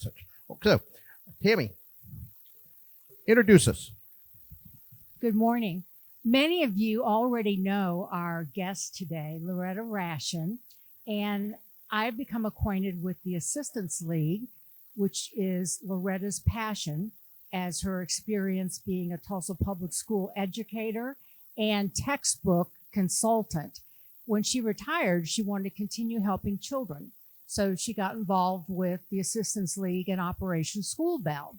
such. So, Tammy, introduce us. Good morning. Many of you already know our guest today, Loretta Raschen, and I've become acquainted with the Assistance League, which is Loretta's passion, as her experience being a Tulsa Public School educator and textbook consultant. When she retired, she wanted to continue helping children. So she got involved with the Assistance League and Operation School Bell.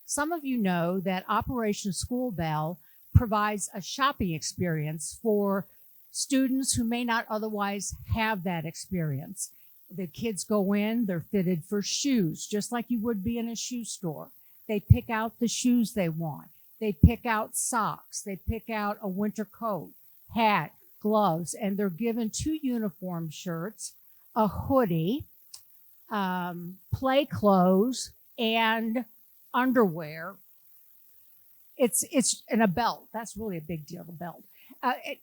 Some of you know that Operation School Bell provides a shopping experience for students who may not otherwise have that experience. The kids go in, they're fitted for shoes, just like you would be in a shoe store. They pick out the shoes they want. They pick out socks. They pick out a winter coat, hat, gloves, and they're given 2 uniform shirts, a hoodie, play clothes, and underwear. It's and a belt. That's really a big deal, the belt.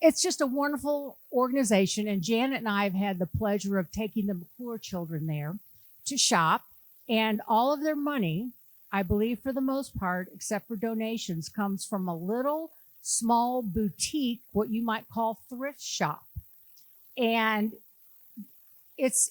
It's just a wonderful organization, and Janet and I have had the pleasure of taking the McClure children there to shop, and all of their money, I believe for the most part, except for donations, comes from a little small boutique, what you might call thrift shop. And it's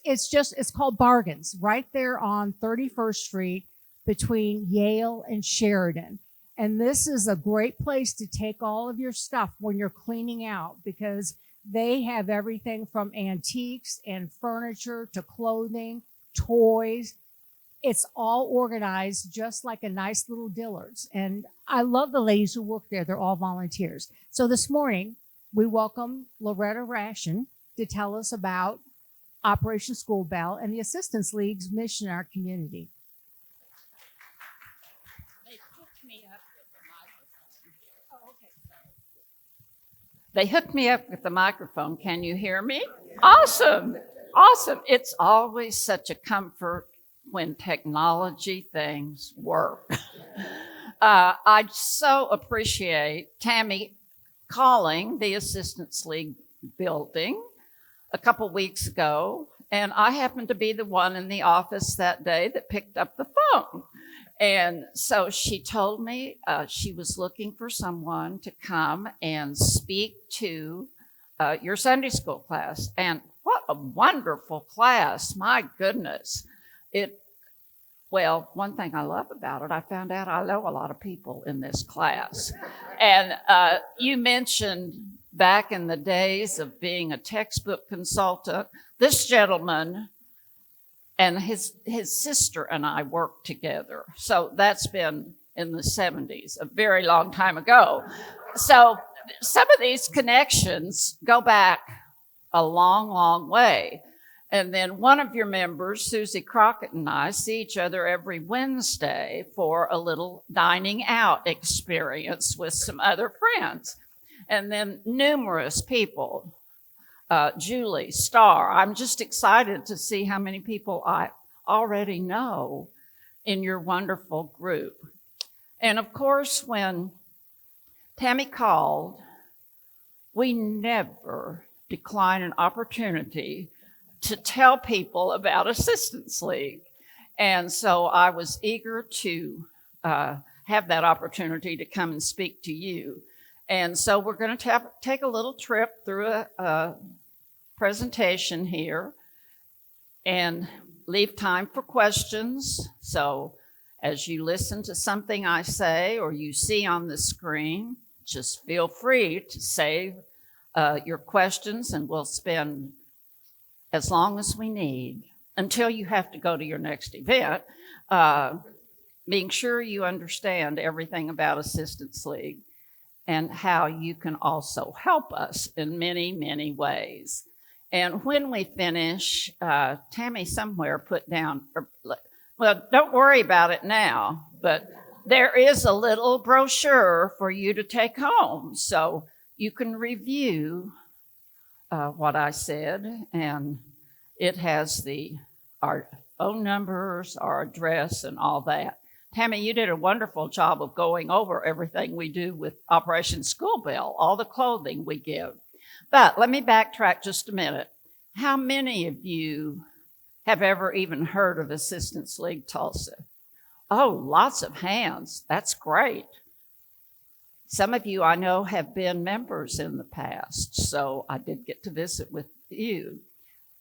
called Bargains, right there on 31st Street between Yale and Sheridan. And this is a great place to take all of your stuff when you're cleaning out, because they have everything from antiques and furniture to clothing, toys. It's all organized just like a nice little Dillard's. And I love the ladies who work there. They're all volunteers. So this morning, we welcome Loretta Raschen to tell us about Operation School Bell and the Assistance League's mission in our community. They hooked me up with the microphone. Can you hear me? Awesome. Awesome. It's always such a comfort when technology things work. I so appreciate Tammy calling the Assistance League building a couple weeks ago, and I happened to be the one in the office that day that picked up the phone. And so she told me she was looking for someone to come and speak to your Sunday school class. And what a wonderful class. My goodness. Well, one thing I love about it, I found out I know a lot of people in this class. And you mentioned back in the days of being a textbook consultant, this gentleman and his sister and I worked together. So that's been in the 70s, a very long time ago. So some of these connections go back a long, long way. And then one of your members, Susie Crockett, and I see each other every Wednesday for a little dining out experience with some other friends. And then numerous people, Julie, Star. I'm just excited to see how many people I already know in your wonderful group. And of course, when Tammy called, we never decline an opportunity to tell people about Assistance League. And so I was eager to have that opportunity to come and speak to you. And so we're going to take a little trip through a presentation here and leave time for questions. So as you listen to something I say or you see on the screen, just feel free to save your questions, and we'll spend as long as we need until you have to go to your next event, being sure you understand everything about Assistance League and how you can also help us in many, many ways. And when we finish, Tammy somewhere put down, well, don't worry about it now, but there is a little brochure for you to take home so you can review what I said, and it has our phone numbers, our address, and all that. Tammy, you did a wonderful job of going over everything we do with Operation School Bell, all the clothing we give. But let me backtrack just a minute. How many of you have ever even heard of Assistance League Tulsa? Oh, lots of hands. That's great. Some of you I know have been members in the past, so I did get to visit with you.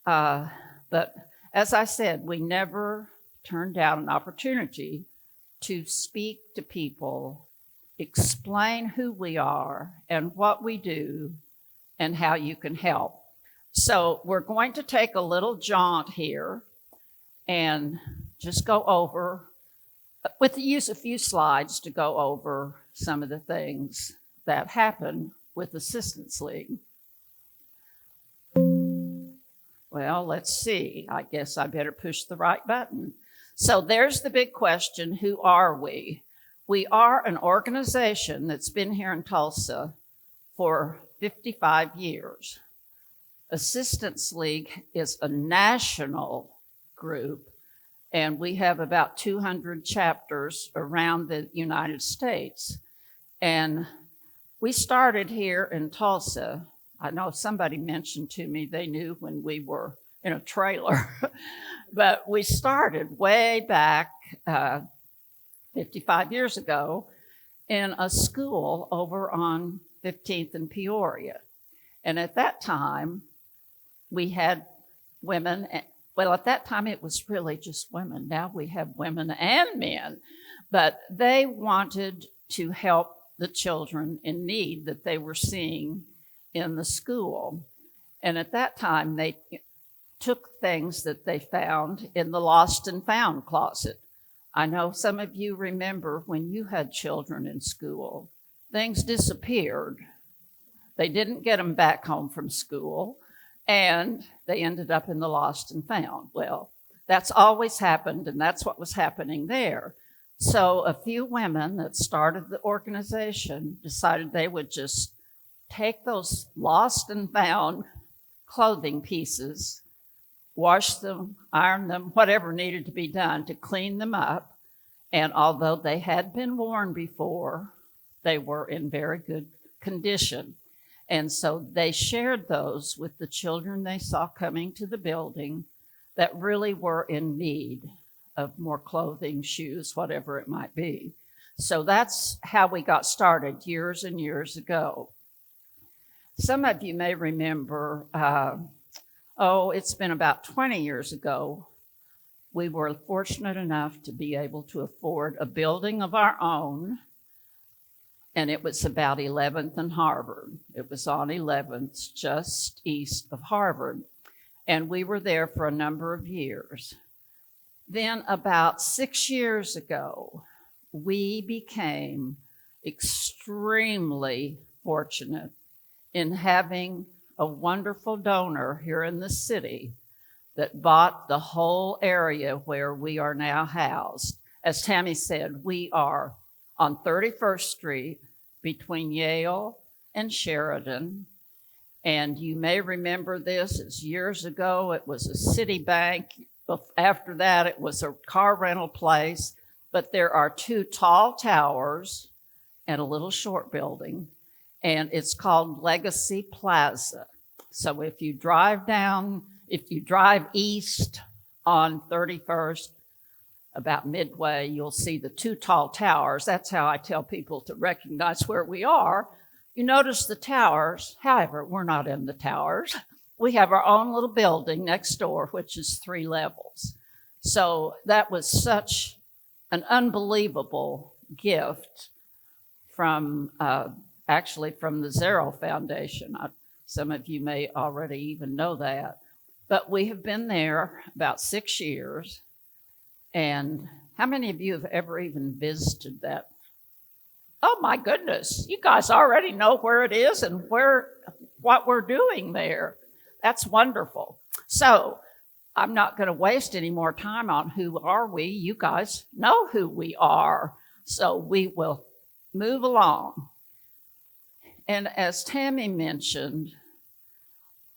But as I said, we never turned down an opportunity to speak to people, explain who we are and what we do and how you can help. So we're going to take a little jaunt here and just go over, with the use of a few slides to go over some of the things that happen with Assistance League. Well, let's see. I guess I better push the right button. So there's the big question, who are we? We are an organization that's been here in Tulsa for 55 years. Assistance League is a national group, and we have about 200 chapters around the United States. And we started here in Tulsa. I know somebody mentioned to me they knew when we were in a trailer, but we started way back 55 years ago in a school over on 15th and Peoria. And at that time, we had women. Well, at that time, it was really just women. Now we have women and men, but they wanted to help the children in need that they were seeing in the school. And at that time, they took things that they found in the lost and found closet. I know some of you remember when you had children in school, things disappeared. They didn't get them back home from school, and they ended up in the lost and found. Well, that's always happened, and that's what was happening there. So a few women that started the organization decided they would just take those lost and found clothing pieces, wash them, iron them, whatever needed to be done to clean them up. And although they had been worn before, they were in very good condition. And so they shared those with the children they saw coming to the building that really were in need of more clothing, shoes, whatever it might be. So that's how we got started years and years ago. Some of you may remember, it's been about 20 years ago, we were fortunate enough to be able to afford a building of our own, and it was about 11th and Harvard. It was on 11th, just east of Harvard, and we were there for a number of years. Then about 6 years ago, we became extremely fortunate in having a wonderful donor here in the city that bought the whole area where we are now housed. As Tammy said, we are on 31st Street between Yale and Sheridan. And you may remember this, it's years ago, it was a city bank. After that, it was a car rental place. But there are two tall towers and a little short building, and it's called Legacy Plaza. So if you drive east on 31st, about midway, you'll see the two tall towers. That's how I tell people to recognize where we are. You notice the towers. However, we're not in the towers. We have our own little building next door, which is 3 levels. So that was such an unbelievable gift from actually from the Zero Foundation. Some of you may already even know that. But we have been there about 6 years. And how many of you have ever even visited that? Oh my goodness, you guys already know where it is and what we're doing there. That's wonderful. So I'm not going to waste any more time on who are we. You guys know who we are. So we will move along. And as Tammy mentioned,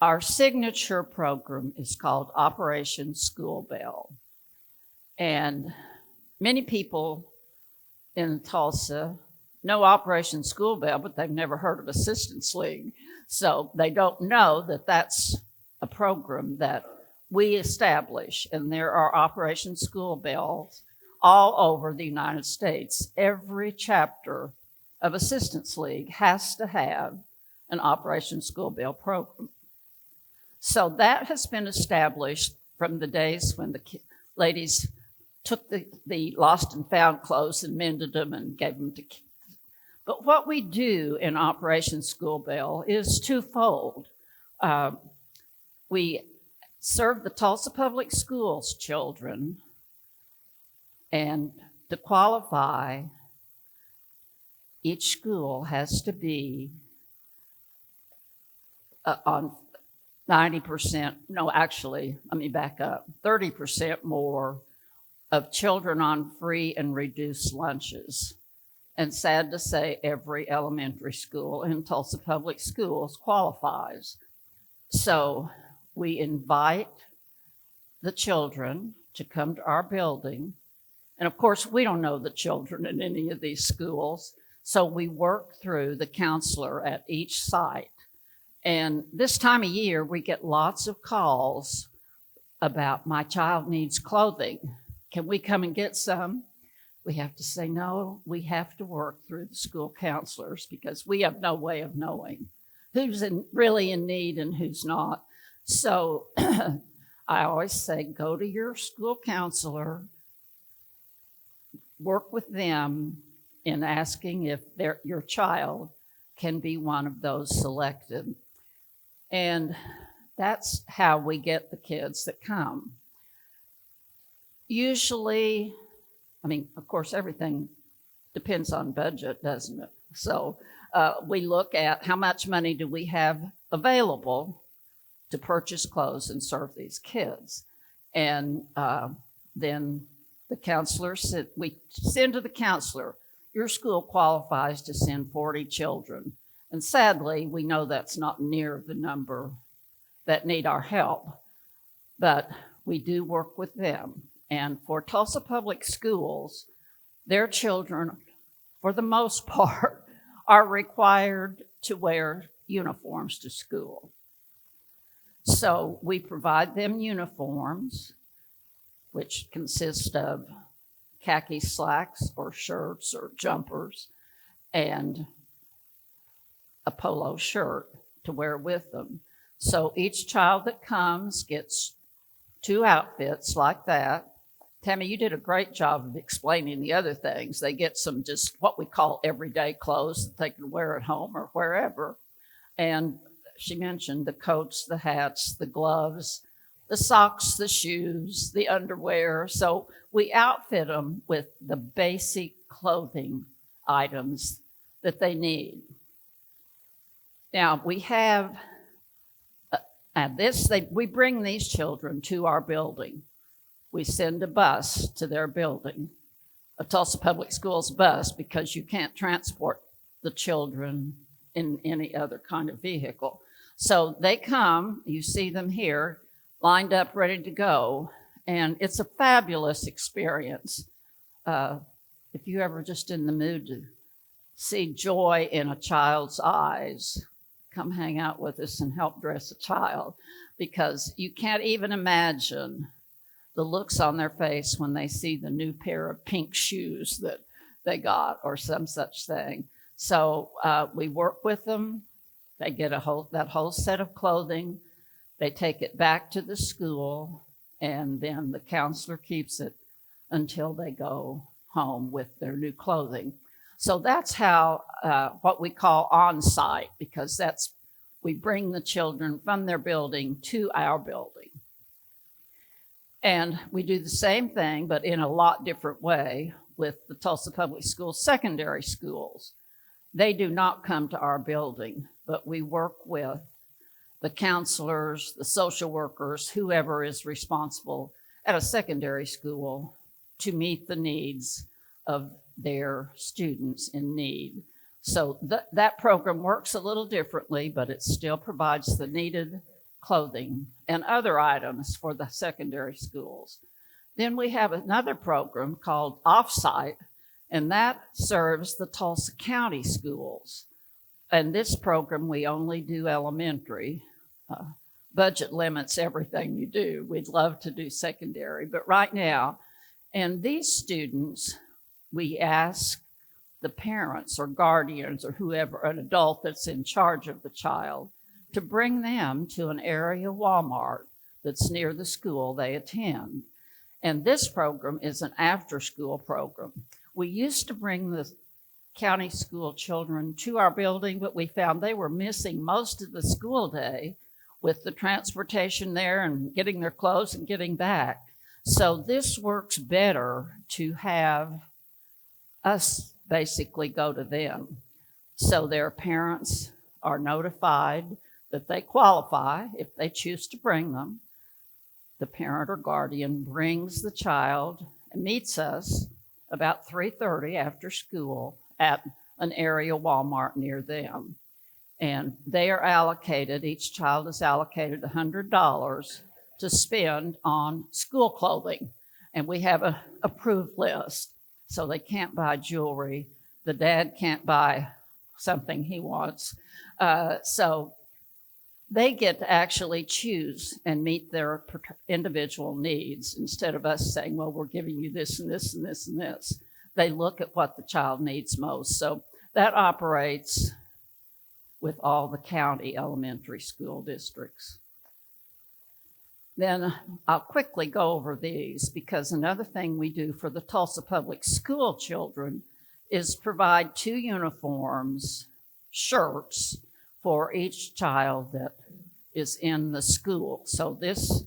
our signature program is called Operation School Bell. And many people in Tulsa know Operation School Bell, but they've never heard of Assistance League. So they don't know that that's a program that we establish. And there are Operation School Bells all over the United States. Every chapter of Assistance League has to have an Operation School Bill program. So that has been established from the days when the ladies took the lost and found clothes and mended them and gave them to kids. But what we do in Operation School Bill is twofold. We serve the Tulsa Public Schools children, and to qualify, each school has to be on 90%, no, actually, let me back up, 30% more of children on free and reduced lunches. And sad to say, every elementary school in Tulsa Public Schools qualifies. So we invite the children to come to our building. And of course, we don't know the children in any of these schools. So we work through the counselor at each site. And this time of year, we get lots of calls about, my child needs clothing. Can we come and get some? We have to say, no, we have to work through the school counselors because we have no way of knowing who's really in need and who's not. So I always say, go to your school counselor, work with them in asking if your child can be one of those selected. And that's how we get the kids that come. Usually, I mean, of course, everything depends on budget, doesn't it? So we look at how much money do we have available to purchase clothes and serve these kids. And then the counselor we send to the counselor, your school qualifies to send 40 children. And sadly, we know that's not near the number that need our help, but we do work with them. And for Tulsa Public Schools, their children, for the most part, are required to wear uniforms to school. So we provide them uniforms, which consist of khaki slacks or shirts or jumpers, and a polo shirt to wear with them. So each child that comes gets 2 outfits like that. Tammy, you did a great job of explaining the other things. They get some just what we call everyday clothes that they can wear at home or wherever. And she mentioned the coats, the hats, the gloves, the socks, the shoes, the underwear. So we outfit them with the basic clothing items that they need. Now, we have, we bring these children to our building. We send a bus to their building, a Tulsa Public Schools bus, because you can't transport the children in any other kind of vehicle. So they come, you see them here, lined up, ready to go, and it's a fabulous experience. If you're ever just in the mood to see joy in a child's eyes, come hang out with us and help dress a child, because you can't even imagine the looks on their face when they see the new pair of pink shoes that they got or some such thing. So we work with them. They get that whole set of clothing. They take it back to the school, and then the counselor keeps it until they go home with their new clothing. So that's how, what we call on-site, because we bring the children from their building to our building. And we do the same thing, but in a lot different way with the Tulsa Public Schools secondary schools. They do not come to our building, but we work with the counselors, the social workers, whoever is responsible at a secondary school to meet the needs of their students in need. So that program works a little differently, but it still provides the needed clothing and other items for the secondary schools. Then we have another program called Offsite, and that serves the Tulsa County schools. And this program, we only do elementary. Budget limits everything you do. We'd love to do secondary, but right now And these students, we ask the parents or guardians or whoever, an adult that's in charge of the child, to bring them to an area Walmart that's near the school they attend. And this program is an after-school program. We used to bring the county school children to our building, but we found they were missing most of the school day with the transportation there and getting their clothes and getting back. So this works better to have us basically go to them. So their parents are notified that they qualify if they choose to bring them. The parent or guardian brings the child and meets us about 3:30 after school at an area Walmart near them. And they are allocated, each child is allocated $100 to spend on school clothing. And we have an approved list. So they can't buy jewelry. The dad can't buy something he wants. So they get to actually choose and meet their individual needs instead of us saying, well, we're giving you this and this and this and this. They look at what the child needs most. So that operates with all the county elementary school districts. Then I'll quickly go over these because another thing we do for the Tulsa Public School children is provide 2 uniforms, shirts, for each child that is in the school. So this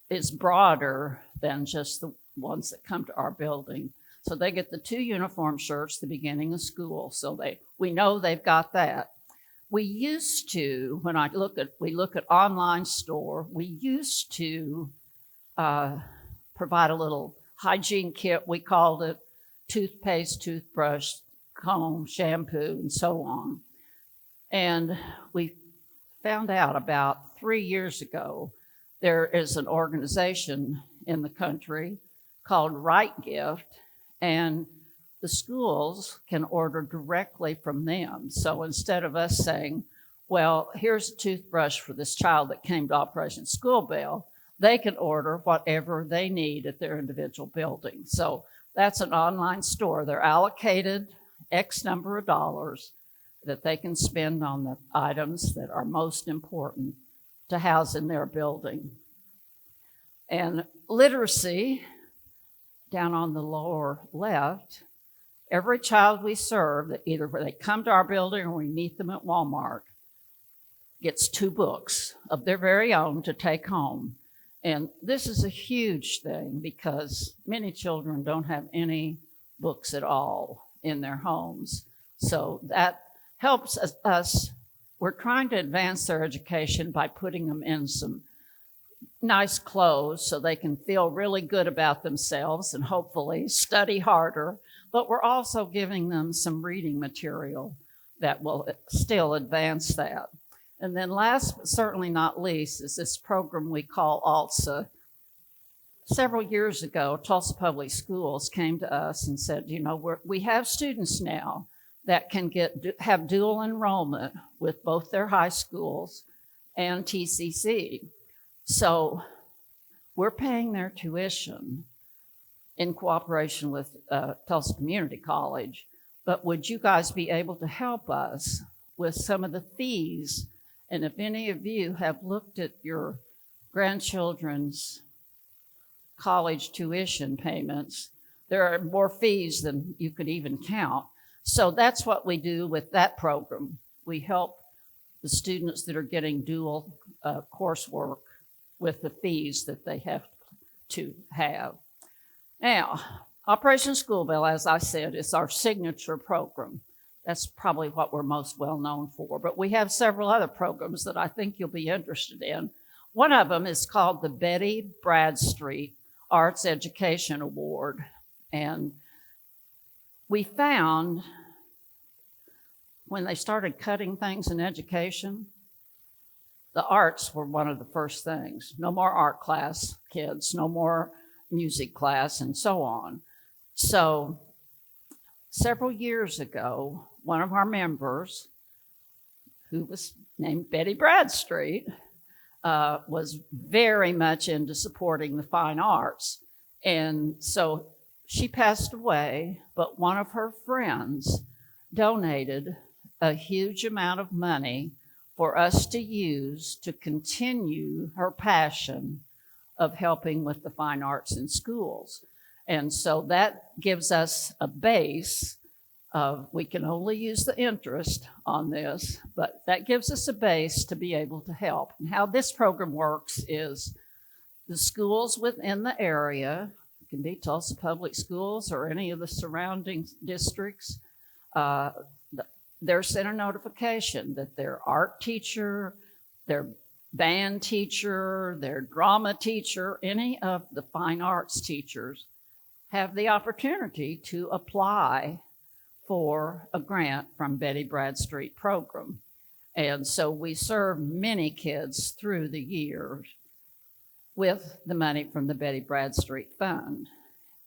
is broader than just the ones that come to our building. So they get the 2 uniform shirts at the beginning of school. So we know they've got that. We used to, when we look at online store, we used to provide a little hygiene kit, we called it, toothpaste, toothbrush, comb, shampoo, and so on. And we found out about 3 years ago, there is an organization in the country called Right Gift, and the schools can order directly from them. So instead of us saying, well, here's a toothbrush for this child that came to Operation School Bell, they can order whatever they need at their individual building. So that's an online store. They're allocated X number of dollars that they can spend on the items that are most important to house in their building. And literacy, down on the lower left, every child we serve, that either they come to our building or we meet them at Walmart, gets 2 books of their very own to take home. And this is a huge thing because many children don't have any books at all in their homes. So that helps us. We're trying to advance their education by putting them in some nice clothes so they can feel really good about themselves and hopefully study harder. But we're also giving them some reading material that will still advance that. And then last but certainly not least is this program we call ALSA. Several years ago, Tulsa Public Schools came to us and said, you know, we have students now that can have dual enrollment with both their high schools and TCC. So we're paying their tuition in cooperation with Tulsa Community College, but would you guys be able to help us with some of the fees? And if any of you have looked at your grandchildren's college tuition payments, there are more fees than you could even count. So that's what we do with that program. We help the students that are getting dual coursework with the fees that they have to have. Now, Operation School Bell, as I said, is our signature program. That's probably what we're most well known for. But we have several other programs that I think you'll be interested in. One of them is called the Betty Bradstreet Arts Education Award. And we found when they started cutting things in education, the arts were one of the first things. No more art class kids, no more music class, and so on. So several years ago, one of our members, who was named Betty Bradstreet, was very much into supporting the fine arts. And so she passed away, but one of her friends donated a huge amount of money for us to use to continue her passion of helping with the fine arts in schools. And so that gives us a base of, we can only use the interest on this, but that gives us a base to be able to help. And how this program works is the schools within the area, it can be Tulsa Public Schools or any of the surrounding districts, they're sent a notification that their art teacher, their band teacher, their drama teacher, any of the fine arts teachers have the opportunity to apply for a grant from Betty Bradstreet program. And so we serve many kids through the years with the money from the Betty Bradstreet Fund.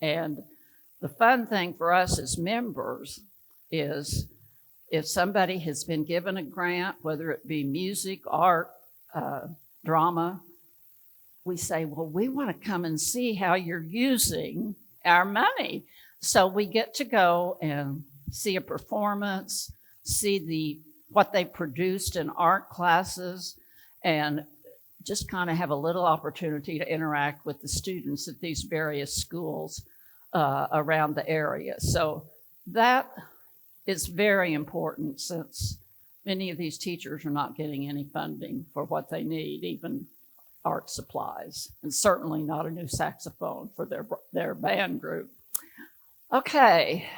And the fun thing for us as members is if somebody has been given a grant, whether it be music, art, drama, we say, well, we want to come and see how you're using our money. So we get to go and see a performance, see what they produced in art classes, and just kind of have a little opportunity to interact with the students at these various schools around the area. So that is very important, since many of these teachers are not getting any funding for what they need, even art supplies, and certainly not a new saxophone for their band group. Okay.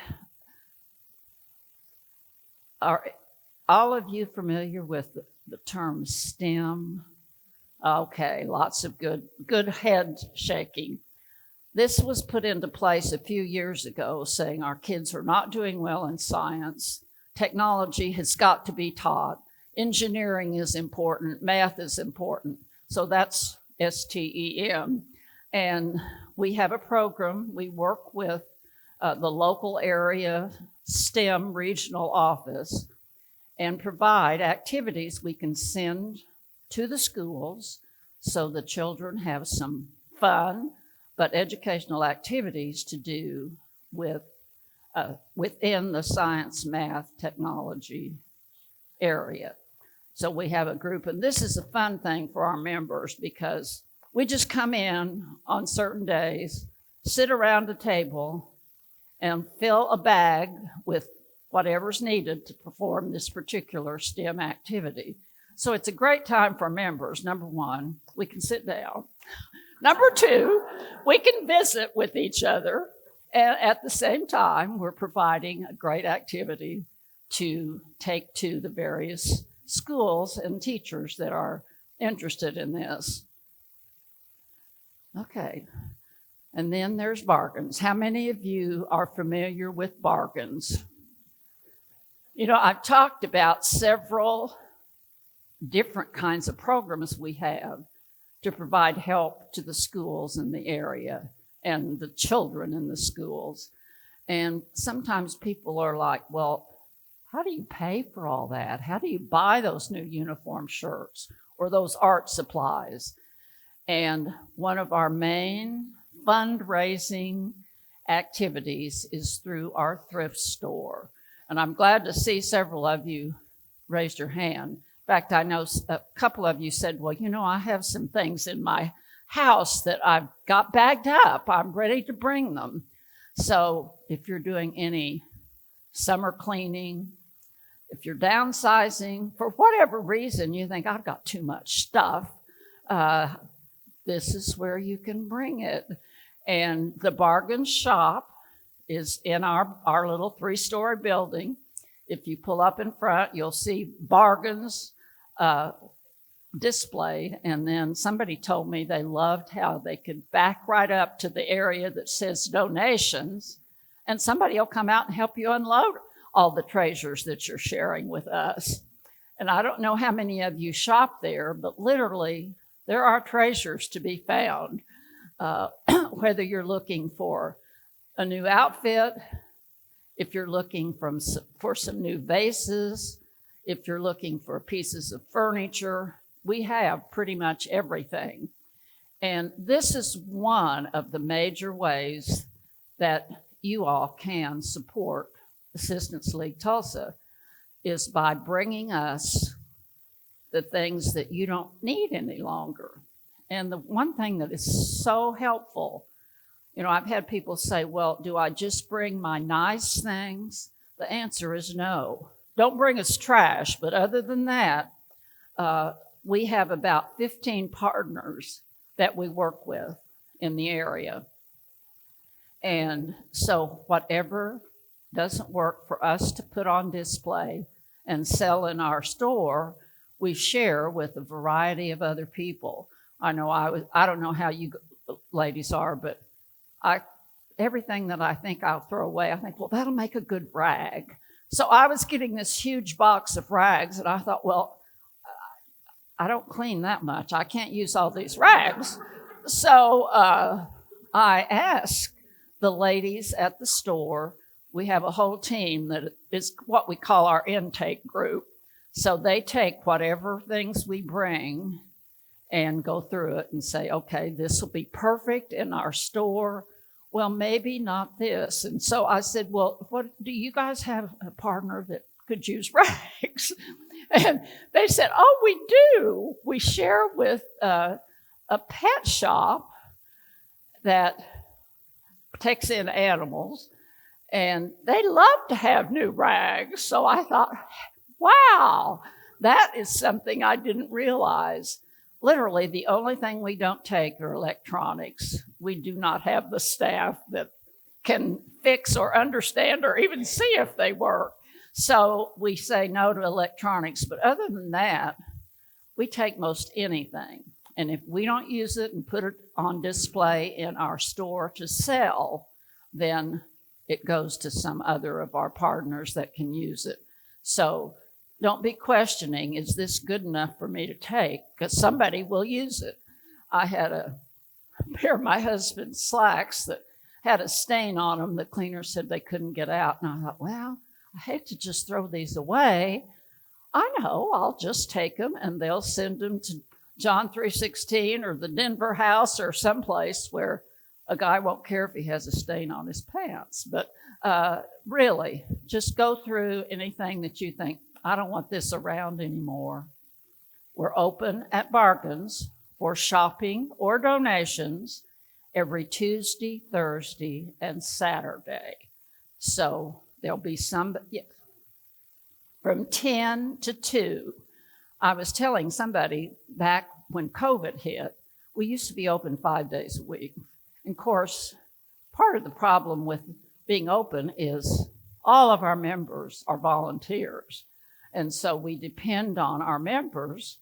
Are all of you familiar with the term STEM? Okay, lots of good head shaking. This was put into place a few years ago, saying our kids are not doing well in science. Technology has got to be taught. Engineering is important. Math is important. So that's STEM. And we have a program. We work with the local area STEM regional office and provide activities we can send to the schools so the children have some fun, but educational activities to do with within the science, math, technology area. So we have a group, and this is a fun thing for our members because we just come in on certain days, sit around a table, and fill a bag with whatever's needed to perform this particular STEM activity. So it's a great time for members. Number one, we can sit down. Number two, we can visit with each other. And at the same time, we're providing a great activity to take to the various schools and teachers that are interested in this. Okay. And then there's bargains. How many of you are familiar with bargains? You know, I've talked about several different kinds of programs we have to provide help to the schools in the area and the children in the schools. And sometimes people are like, well, how do you pay for all that? How do you buy those new uniform shirts or those art supplies? And one of our main fundraising activities is through our thrift store. And I'm glad to see several of you raised your hand. In fact, I know a couple of you said, well, you know, I have some things in my house that I've got bagged up. I'm ready to bring them. So if you're doing any summer cleaning, if you're downsizing, for whatever reason you think, I've got too much stuff, this is where you can bring it. And the bargain shop is in our little 3-story building. If you pull up in front, you'll see bargains displayed. And then somebody told me they loved how they could back right up to the area that says donations, and somebody will come out and help you unload all the treasures that you're sharing with us. And I don't know how many of you shop there, but literally there are treasures to be found, whether you're looking for a new outfit, if you're looking for some new vases, if you're looking for pieces of furniture. We have pretty much everything. And this is one of the major ways that you all can support Assistance League Tulsa, is by bringing us the things that you don't need any longer. And the one thing that is so helpful, I've had people say, well, do I just bring my nice things? The answer is no. Don't bring us trash, but other than that, we have about 15 partners that we work with in the area. And so whatever doesn't work for us to put on display and sell in our store, we share with a variety of other people. I don't know how you ladies are, but everything that I think I'll throw away, I think, well, that'll make a good rag. So I was getting this huge box of rags, and I thought, well, I don't clean that much. I can't use all these rags. So I asked the ladies at the store. We have a whole team that is what we call our intake group. So they take whatever things we bring and go through it and say, okay, this will be perfect in our store. Well, maybe not this. And so I said, well, what do you guys have a partner that could use rags? And they said, oh, we do. We share with a pet shop that takes in animals, and they love to have new rags. So I thought, wow, that is something I didn't realize. Literally, the only thing we don't take are electronics. We do not have the staff that can fix or understand or even see if they work. So we say no to electronics. But other than that, we take most anything. And if we don't use it and put it on display in our store to sell, then it goes to some other of our partners that can use it. So don't be questioning, is this good enough for me to take? Because somebody will use it. I had a pair of my husband's slacks that had a stain on them. The cleaner said they couldn't get out. And I thought, well, I hate to just throw these away. I know, I'll just take them and they'll send them to John 3:16 or the Denver House or someplace where a guy won't care if he has a stain on his pants. But really, just go through anything that you think, I don't want this around anymore. We're open at Bargains for shopping or donations every Tuesday, Thursday, and Saturday. So there'll be from 10 to 2. I was telling somebody back when COVID hit, we used to be open 5 days a week. And of course, part of the problem with being open is all of our members are volunteers. And so we depend on our members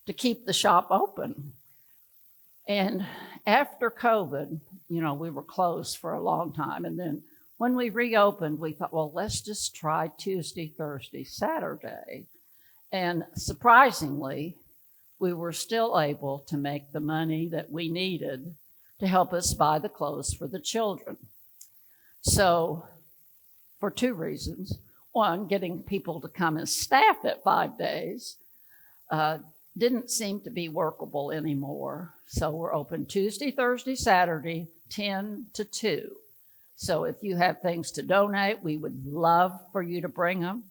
to keep the shop open. And after COVID, we were closed for a long time. And then when we reopened, we thought, well, let's just try Tuesday, Thursday, Saturday. And surprisingly, we were still able to make the money that we needed to help us buy the clothes for the children. So for 2 reasons. One, getting people to come as staff at 5 days didn't seem to be workable anymore. So we're open Tuesday, Thursday, Saturday, 10 to 2. So if you have things to donate, we would love for you to bring them.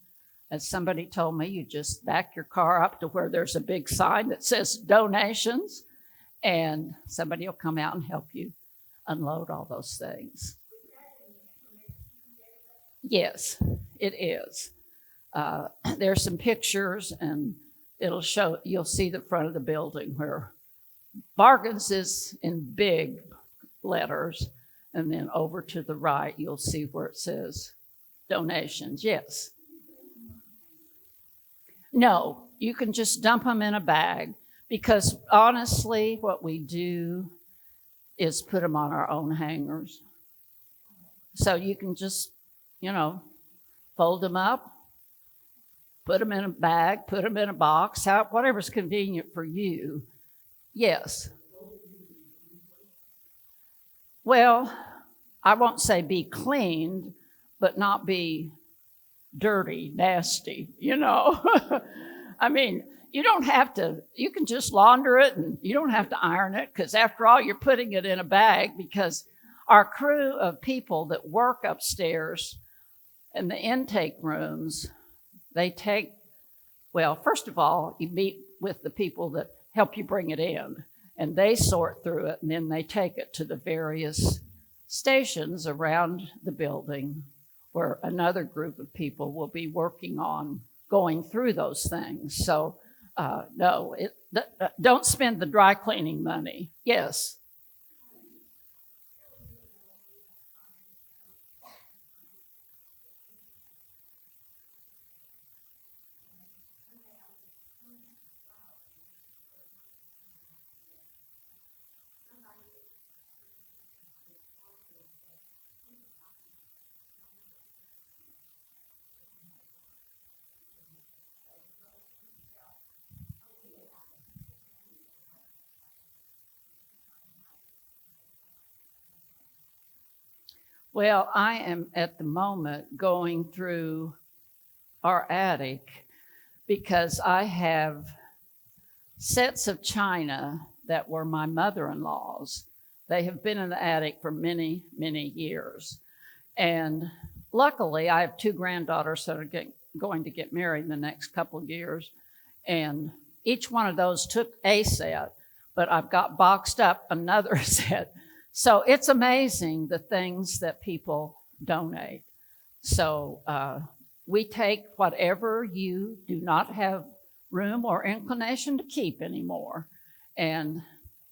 As somebody told me, you just back your car up to where there's a big sign that says donations, and somebody will come out and help you unload all those things. Yes, it is. There's some pictures, and you'll see the front of the building where Bargains is in big letters, and then over to the right, you'll see where it says donations. Yes. No, you can just dump them in a bag, because honestly, what we do is put them on our own hangers. So you can just, fold them up, put them in a bag, put them in a box, whatever's convenient for you. Yes. Well, I won't say be cleaned, but not be dirty, nasty, I mean, you don't have to, you can just launder it and you don't have to iron it because after all, you're putting it in a bag because our crew of people that work upstairs in the intake rooms, they take, well, first of all, you meet with the people that help you bring it in and they sort through it and then they take it to the various stations around the building where another group of people will be working on going through those things. So no, don't spend the dry cleaning money. Yes. Well, I am at the moment going through our attic because I have sets of china that were my mother-in-law's. They have been in the attic for many, many years. And luckily, I have two granddaughters that are going to get married in the next couple of years. And each one of those took a set, but I've got boxed up another set. So it's amazing the things that people donate. So we take whatever you do not have room or inclination to keep anymore. And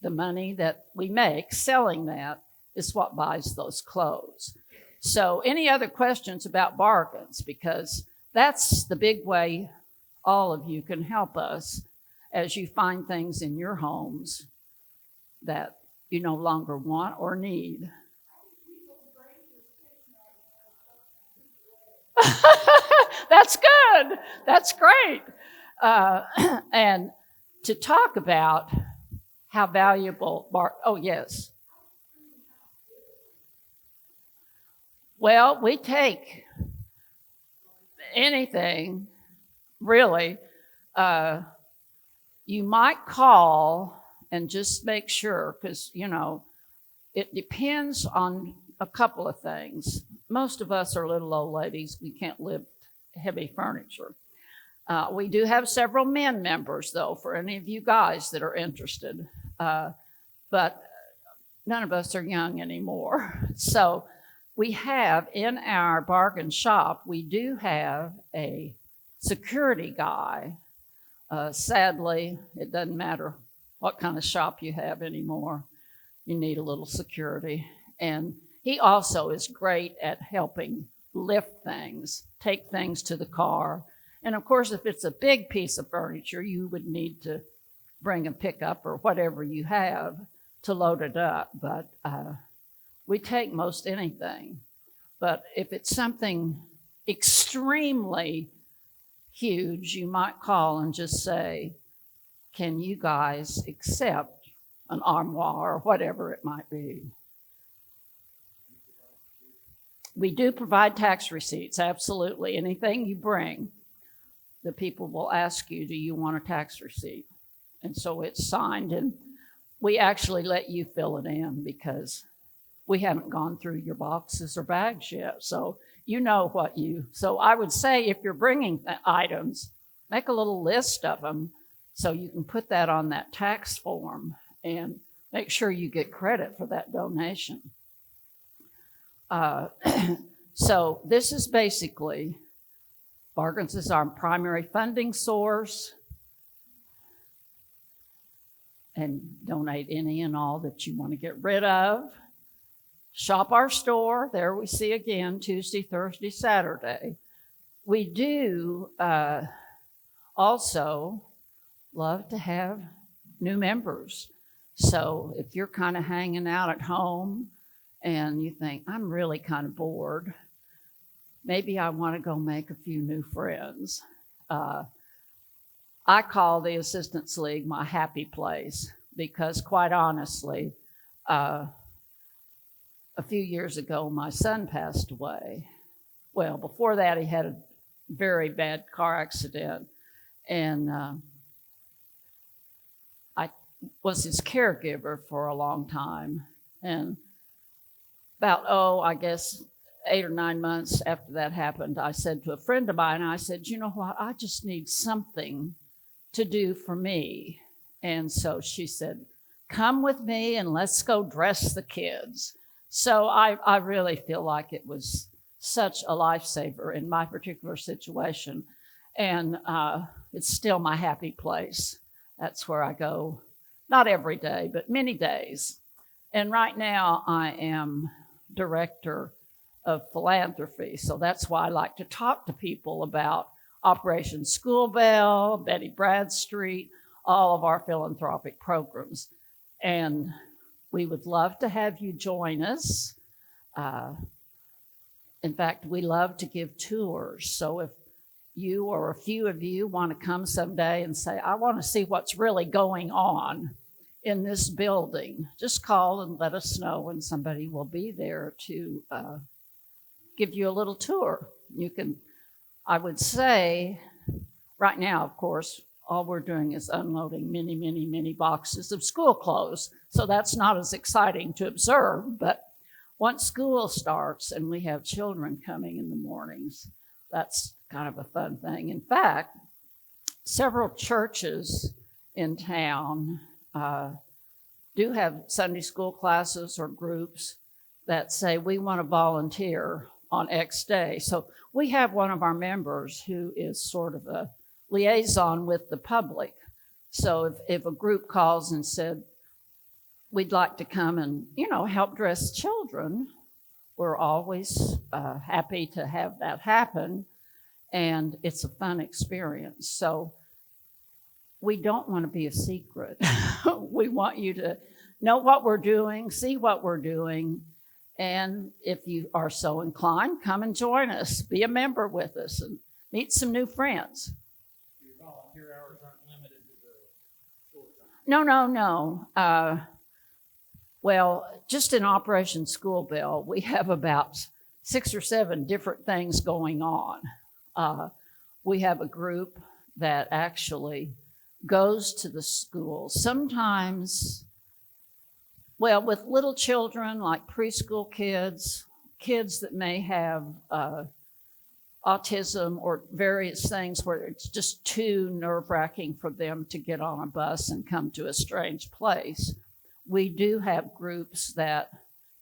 the money that we make selling that is what buys those clothes. So any other questions about bargains? Because that's the big way all of you can help us as you find things in your homes that you no longer want or need. That's good. That's great. And to talk about how valuable oh, yes. Well, we take anything, really. You might call and just make sure, because, you know, it depends on a couple of things. Most of us are little old ladies. We can't lift heavy furniture. We do have several men members, though, for any of you guys that are interested. But none of us are young anymore. So we have in our bargain shop, we do have a security guy. Sadly, it doesn't matter what kind of shop you have anymore. You need a little security. And he also is great at helping lift things, take things to the car. And of course, if it's a big piece of furniture, you would need to bring a pickup or whatever you have to load it up. But we take most anything. But if it's something extremely huge, you might call and just say, can you guys accept an armoire or whatever it might be? We do provide tax receipts, absolutely. Anything you bring, the people will ask you, do you want a tax receipt? And so it's signed, and we actually let you fill it in because we haven't gone through your boxes or bags yet. So you know what so I would say if you're bringing items, make a little list of them so you can put that on that tax form and make sure you get credit for that donation. So this is basically, bargains is our primary funding source. And donate any and all that you want to get rid of. Shop our store. There we see again, Tuesday, Thursday, Saturday. We do also love to have new members. So if you're kind of hanging out at home and you think, I'm really kind of bored, maybe I want to go make a few new friends. I call the Assistance League my happy place because, quite honestly, a few years ago, my son passed away. Well, before that, he had a very bad car accident, And I was his caregiver for a long time. And about, I guess 8 or 9 months after that happened, I said to a friend of mine, I said, you know what, I just need something to do for me. And so she said, come with me and let's go dress the kids. So I really feel like it was such a lifesaver in my particular situation. And it's still my happy place. That's where I go, not every day, but many days. And right now I am director of philanthropy. So that's why I like to talk to people about Operation School Bell, Betty Bradstreet, all of our philanthropic programs. And we would love to have you join us. In fact, we love to give tours. So if you or a few of you want to come someday and say, I want to see what's really going on in this building, just call and let us know, and somebody will be there to give you a little tour. You can, I would say, right now, of course, all we're doing is unloading many, many, many boxes of school clothes. So that's not as exciting to observe, but once school starts and we have children coming in the mornings, that's kind of a fun thing. In fact, several churches in town do have Sunday school classes or groups that say we want to volunteer on X day. So we have one of our members who is sort of a liaison with the public. So if a group calls and said, we'd like to come and, help dress children, we're always happy to have that happen. And it's a fun experience. So we don't want to be a secret. We want you to know what we're doing, see what we're doing. And if you are so inclined, come and join us, be a member with us, and meet some new friends. Your volunteer hours aren't limited to the full time. No. Well, just in Operation School Bell, we have about 6 or 7 different things going on. We have a group that actually goes to the schools. Sometimes, with little children like preschool kids, kids that may have autism or various things where it's just too nerve-wracking for them to get on a bus and come to a strange place. We do have groups that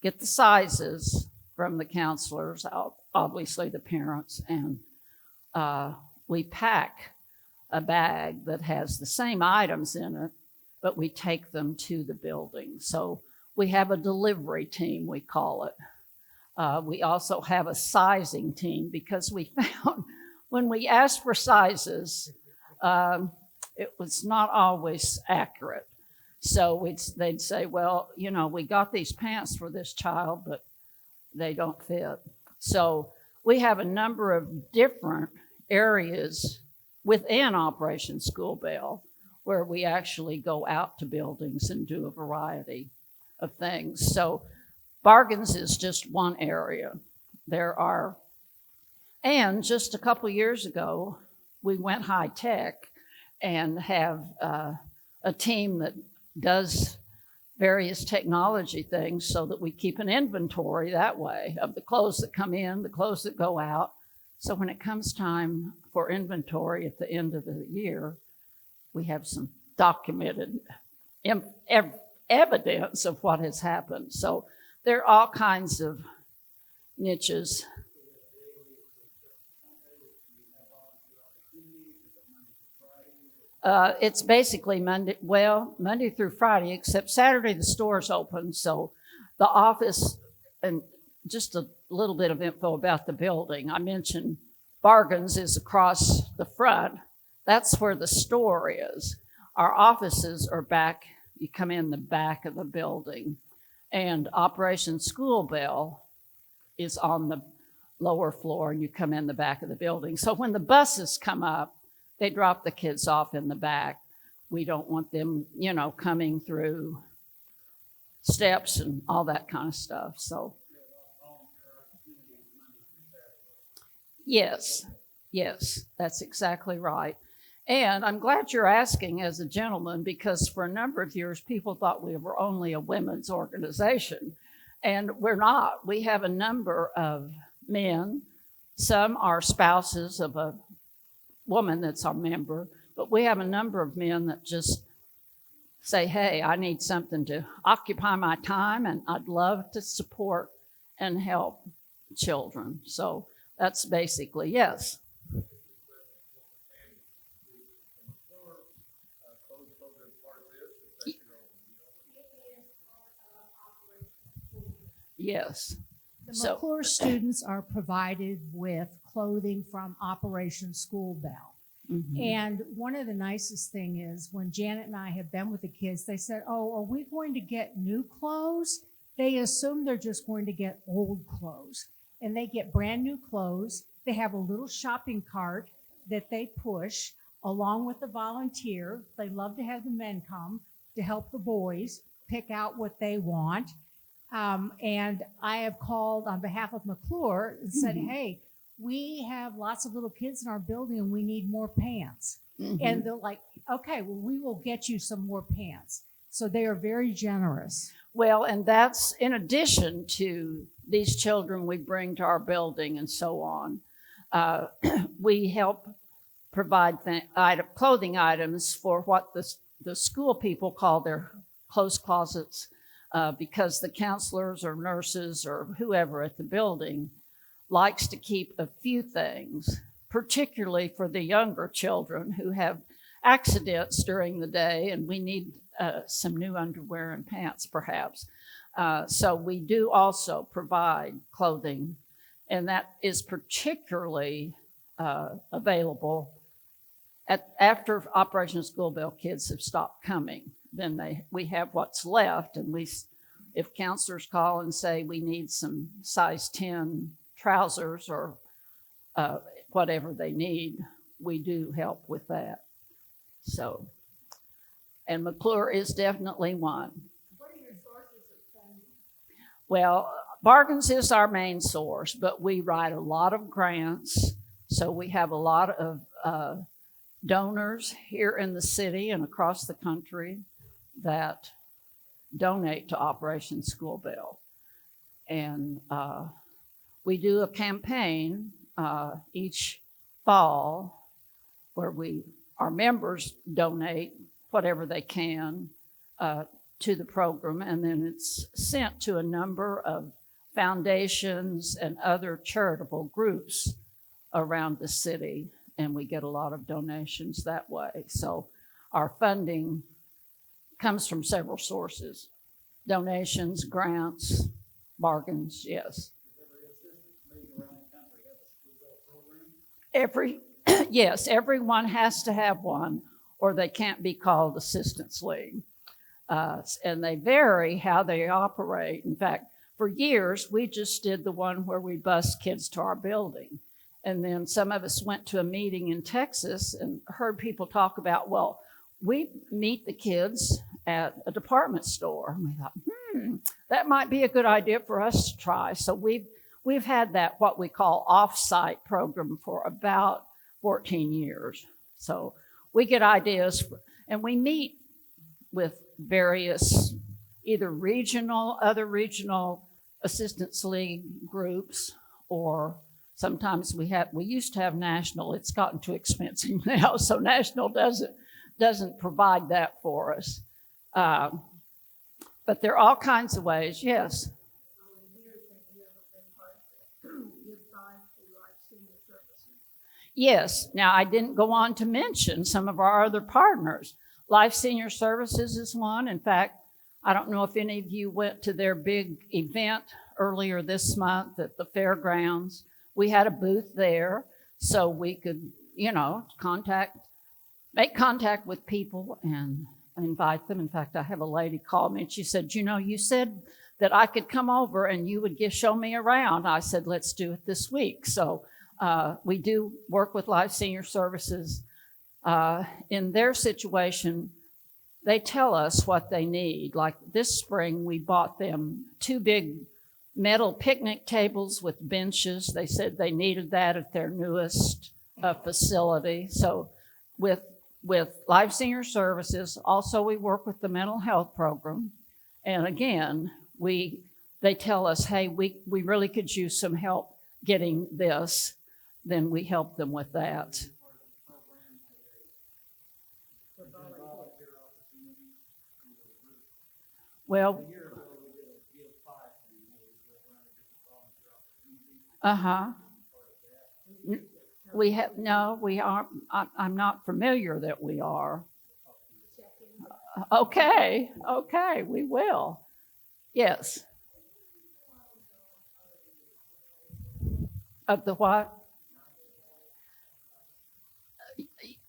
get the sizes from the counselors, obviously the parents, and we pack a bag that has the same items in it, but we take them to the building. So we have a delivery team, we call it. We also have a sizing team because we found when we asked for sizes, it was not always accurate. So they'd say, well, we got these pants for this child, but they don't fit. So we have a number of different areas within Operation School Bell where we actually go out to buildings and do a variety of things. So bargains is just one area. And just a couple years ago, we went high tech and have a team that does various technology things so that we keep an inventory that way of the clothes that come in, the clothes that go out. So when it comes time for inventory at the end of the year, we have some documented evidence of what has happened. So there are all kinds of niches. It's basically Monday through Friday, except Saturday the store's open. So the office, and just a little bit of info about the building. I mentioned Bargains is across the front. That's where the store is. Our offices are back. You come in the back of the building. And Operation School Bell is on the lower floor, and you come in the back of the building. So when the buses come up, they drop the kids off in the back. We don't want them, coming through steps and all that kind of stuff. So, yes, that's exactly right. And I'm glad you're asking as a gentleman, because for a number of years, people thought we were only a women's organization. And we're not. We have a number of men. Some are spouses of a woman that's our member, but we have a number of men that just say, hey, I need something to occupy my time, and I'd love to support and help children. So that's basically, yes. Yes. The So- McClure students are provided with clothing from Operation School Bell. Mhm. And one of the nicest thing is when Janet and I have been with the kids, they said, oh, are we going to get new clothes? They assume they're just going to get old clothes. And they get brand new clothes. They have a little shopping cart that they push along with the volunteer. They love to have the men come to help the boys pick out what they want. And I have called on behalf of McClure and said, hey, we have lots of little kids in our building and we need more pants. Mhm. And they're like, okay, well, we will get you some more pants. So they are very generous. Well, and that's in addition to these children we bring to our building and so on. We help provide clothing items for what the school people call their clothes closets, because the counselors or nurses or whoever at the building likes to keep a few things, particularly for the younger children who have accidents during the day, and we need some new underwear and pants, perhaps. So we do also provide clothing, and that is particularly available after Operation School Bell kids have stopped coming. Then we have what's left, and if counselors call and say we need some size 10 trousers or whatever they need, we do help with that. So, and McClure is definitely one. What are your sources of funding? Well, bargains is our main source, but we write a lot of grants. So we have a lot of donors here in the city and across the country that donate to Operation School Bell. And we do a campaign each fall where our members donate whatever they can to the program, and then it's sent to a number of foundations and other charitable groups around the city, and we get a lot of donations that way. So our funding comes from several sources: donations, grants, bargains, yes. Yes, everyone has to have one, or they can't be called Assistance League. And they vary how they operate. In fact, for years, we just did the one where we bus kids to our building. And then some of us went to a meeting in Texas and heard people talk about, well, we meet the kids at a department store. And we thought, that might be a good idea for us to try. So we've had that, what we call off-site program, for about 14 years. So we get ideas, and we meet with various either other regional Assistance League groups, or sometimes we used to have national. It's gotten too expensive now, so national doesn't provide that for us. But there are all kinds of ways, yes. Yes. Now, I didn't go on to mention some of our other partners. Life Senior Services is one. In fact, I don't know if any of you went to their big event earlier this month at the fairgrounds. We had a booth there so we could, make contact with people and invite them. In fact, I have a lady call me and she said, you said that I could come over and you would show me around. I said, let's do it this week. So we do work with Life Senior Services. In their situation, they tell us what they need. Like this spring, we bought them 2 big metal picnic tables with benches. They said they needed that at their newest facility. So with with Life Senior Services. Also, we work with the mental health program. And again, they tell us, hey, we really could use some help getting this. Then we help them with that. Well, we have, no, we aren't. I'm not familiar that we are. Okay, we will. Yes. Of the what?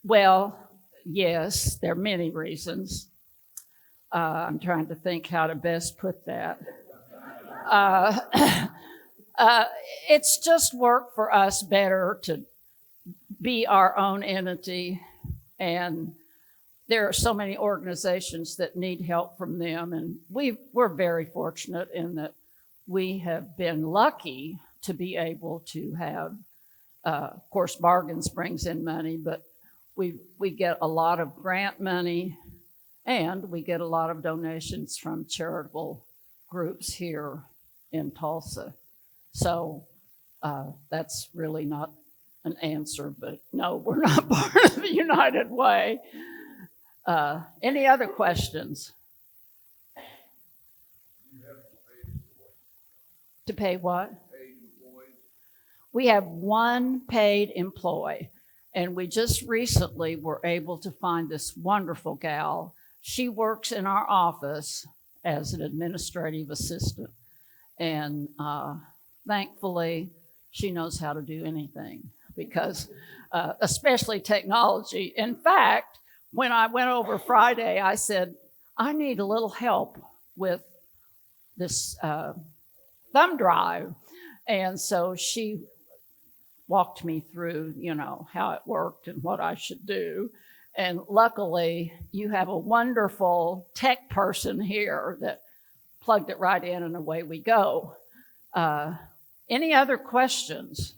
Well, yes, there are many reasons. I'm trying to think how to best put that. It's just worked for us better to be our own entity, and there are so many organizations that need help from them, and we're very fortunate in that we have been lucky to be able to have, of course, Bargains brings in money, but we get a lot of grant money, and we get a lot of donations from charitable groups here in Tulsa. So that's really not an answer, but no, we're not part of the United Way. Any other questions? To pay what? We have one paid employee, and we just recently were able to find this wonderful gal. She works in our office as an administrative assistant, and thankfully, she knows how to do anything because, especially technology. In fact, when I went over Friday, I said, I need a little help with this thumb drive. And so she walked me through, how it worked and what I should do. And luckily, you have a wonderful tech person here that plugged it right in and away we go. Any other questions?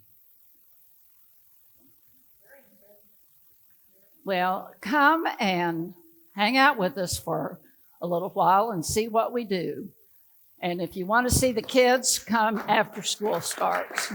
Well, come and hang out with us for a little while and see what we do. And if you want to see the kids, come after school starts.